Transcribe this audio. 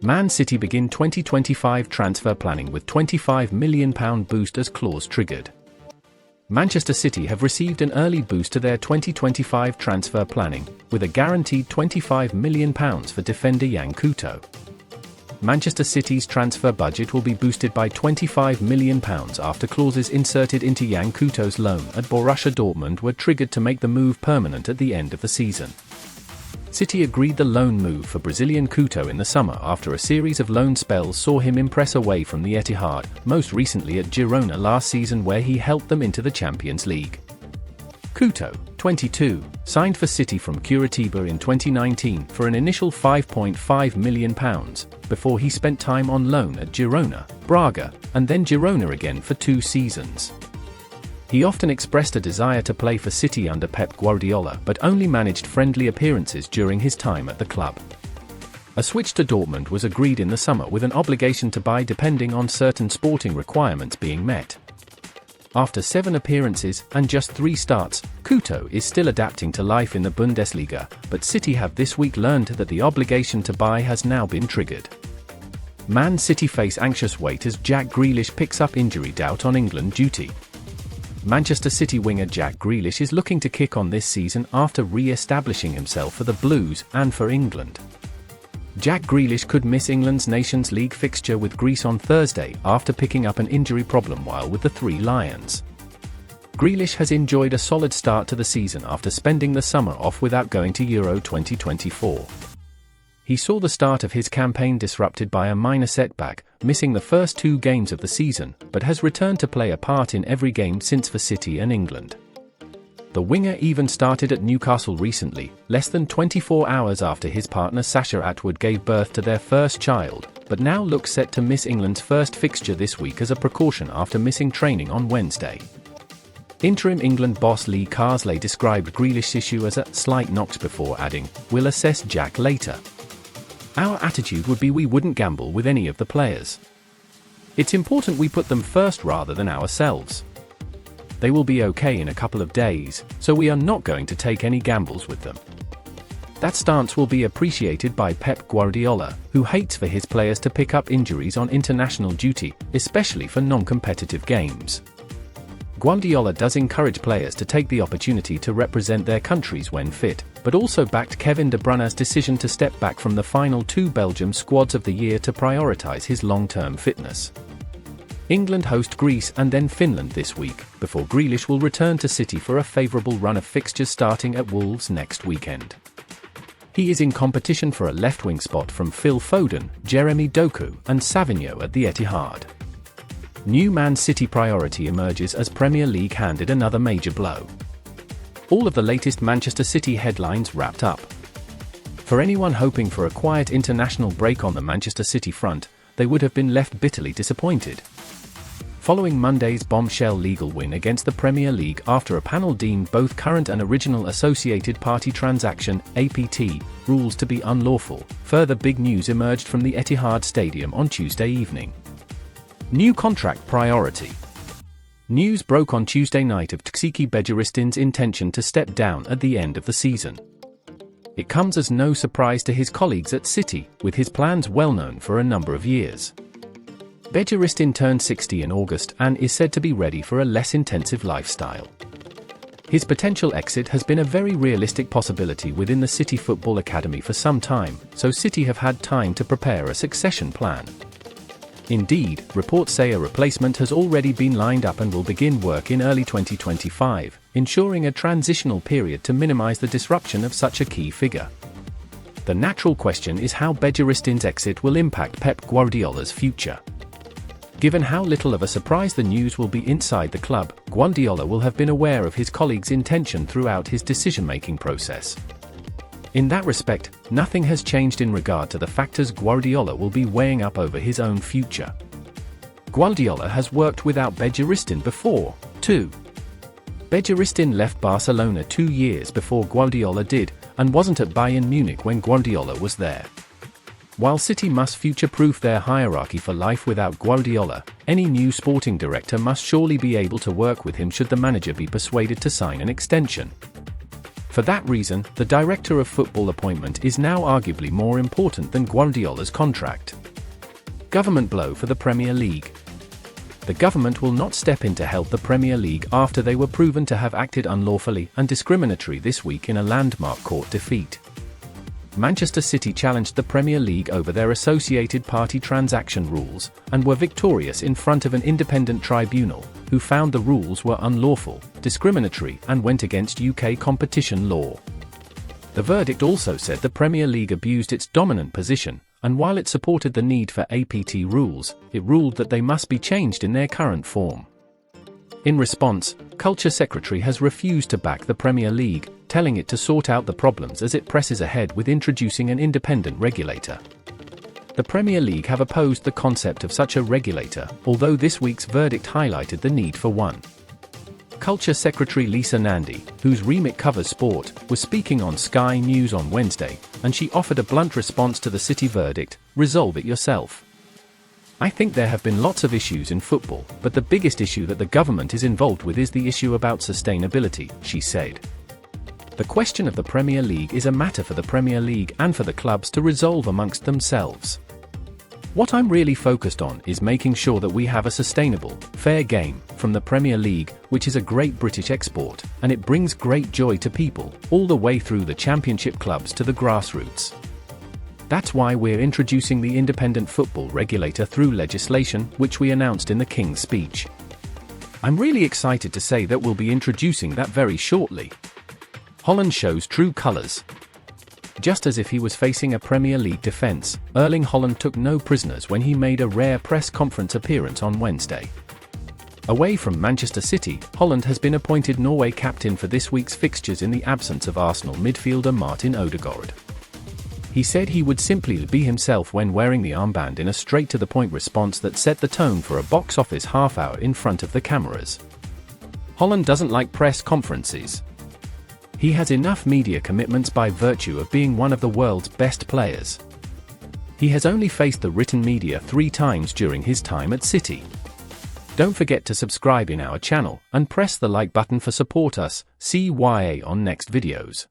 Man City begin 2025 transfer planning with £25 million boosters clause triggered. Manchester City have received an early boost to their 2025 transfer planning, with a guaranteed £25 million for defender Yan Couto. Manchester City's transfer budget will be boosted by £25 million after clauses inserted into Yan Couto's loan at Borussia Dortmund were triggered to make the move permanent at the end of the season. City agreed the loan move for Brazilian Couto in the summer after a series of loan spells saw him impress away from the Etihad, most recently at Girona last season where he helped them into the Champions League. Couto, 22, signed for City from Curitiba in 2019 for an initial £5.5 million, before he spent time on loan at Girona, Braga, and then Girona again for 2 seasons. He often expressed a desire to play for City under Pep Guardiola but only managed friendly appearances during his time at the club. A switch to Dortmund was agreed in the summer with an obligation to buy depending on certain sporting requirements being met. After 7 appearances and just 3 starts, Couto is still adapting to life in the Bundesliga, but City have this week learned that the obligation to buy has now been triggered. Man City face anxious wait as Jack Grealish picks up injury doubt on England duty. Manchester City winger Jack Grealish is looking to kick on this season after re-establishing himself for the Blues and for England. Jack Grealish could miss England's Nations League fixture with Greece on Thursday after picking up an injury problem while with the Three Lions. Grealish has enjoyed a solid start to the season after spending the summer off without going to Euro 2024. He saw the start of his campaign disrupted by a minor setback, missing the first 2 games of the season, but has returned to play a part in every game since for City and England. The winger even started at Newcastle recently, less than 24 hours after his partner Sasha Atwood gave birth to their first child, but now looks set to miss England's first fixture this week as a precaution after missing training on Wednesday. Interim England boss Lee Carsley described Grealish's issue as a slight knocks before adding, "We'll assess Jack later. Our attitude would be we wouldn't gamble with any of the players. It's important we put them first rather than ourselves. They will be okay in a couple of days, so we are not going to take any gambles with them." That stance will be appreciated by Pep Guardiola, who hates for his players to pick up injuries on international duty, especially for non-competitive games. Guardiola does encourage players to take the opportunity to represent their countries when fit, but also backed Kevin De Bruyne's decision to step back from the final 2 Belgium squads of the year to prioritise his long-term fitness. England host Greece and then Finland this week, before Grealish will return to City for a favourable run of fixtures starting at Wolves next weekend. He is in competition for a left-wing spot from Phil Foden, Jeremy Doku, and Savigno at the Etihad. New Man City priority emerges as Premier League handed another major blow. All of the latest Manchester City headlines wrapped up. For anyone hoping for a quiet international break on the Manchester City front, they would have been left bitterly disappointed. Following Monday's bombshell legal win against the Premier League after a panel deemed both current and original Associated Party Transaction (APT) rules to be unlawful, further big news emerged from the Etihad Stadium on Tuesday evening. New contract priority. News broke on Tuesday night of Txiki Begiristain's intention to step down at the end of the season. It comes as no surprise to his colleagues at City, with his plans well known for a number of years. Begiristain turned 60 in August and is said to be ready for a less intensive lifestyle. His potential exit has been a very realistic possibility within the City Football Academy for some time, so City have had time to prepare a succession plan. Indeed, reports say a replacement has already been lined up and will begin work in early 2025, ensuring a transitional period to minimize the disruption of such a key figure. The natural question is how Begiristain's exit will impact Pep Guardiola's future. Given how little of a surprise the news will be inside the club, Guardiola will have been aware of his colleagues' intention throughout his decision-making process. In that respect, nothing has changed in regard to the factors Guardiola will be weighing up over his own future. Guardiola has worked without Begiristain before, too. Begiristain left Barcelona 2 years before Guardiola did, and wasn't at Bayern Munich when Guardiola was there. While City must future-proof their hierarchy for life without Guardiola, any new sporting director must surely be able to work with him should the manager be persuaded to sign an extension. For that reason, the director of football appointment is now arguably more important than Guardiola's contract. Government blow for the Premier League. The government will not step in to help the Premier League after they were proven to have acted unlawfully and discriminatory this week in a landmark court defeat. Manchester City challenged the Premier League over their associated party transaction rules, and were victorious in front of an independent tribunal, who found the rules were unlawful, discriminatory, and went against UK competition law. The verdict also said the Premier League abused its dominant position, and while it supported the need for APT rules, it ruled that they must be changed in their current form. In response, Culture Secretary has refused to back the Premier League, telling it to sort out the problems as it presses ahead with introducing an independent regulator. The Premier League have opposed the concept of such a regulator, although this week's verdict highlighted the need for one. Culture Secretary Lisa Nandy, whose remit covers sport, was speaking on Sky News on Wednesday, and she offered a blunt response to the City verdict: resolve it yourself. I think there have been lots of issues in football, but the biggest issue that the government is involved with is the issue about sustainability, she said. The question of the Premier League is a matter for the Premier League and for the clubs to resolve amongst themselves. What I'm really focused on is making sure that we have a sustainable, fair game from the Premier League, which is a great British export, and it brings great joy to people, all the way through the Championship clubs to the grassroots. That's why we're introducing the independent football regulator through legislation, which we announced in the King's Speech. I'm really excited to say that we'll be introducing that very shortly. Haaland shows true colours. Just as if he was facing a Premier League defence, Erling Haaland took no prisoners when he made a rare press conference appearance on Wednesday. Away from Manchester City, Haaland has been appointed Norway captain for this week's fixtures in the absence of Arsenal midfielder Martin Odegaard. He said he would simply be himself when wearing the armband in a straight-to-the-point response that set the tone for a box office half-hour in front of the cameras. Haaland doesn't like press conferences. He has enough media commitments by virtue of being one of the world's best players. He has only faced the written media 3 times during his time at City. Don't forget to subscribe in our channel, and press the like button for support us, CYA on next videos.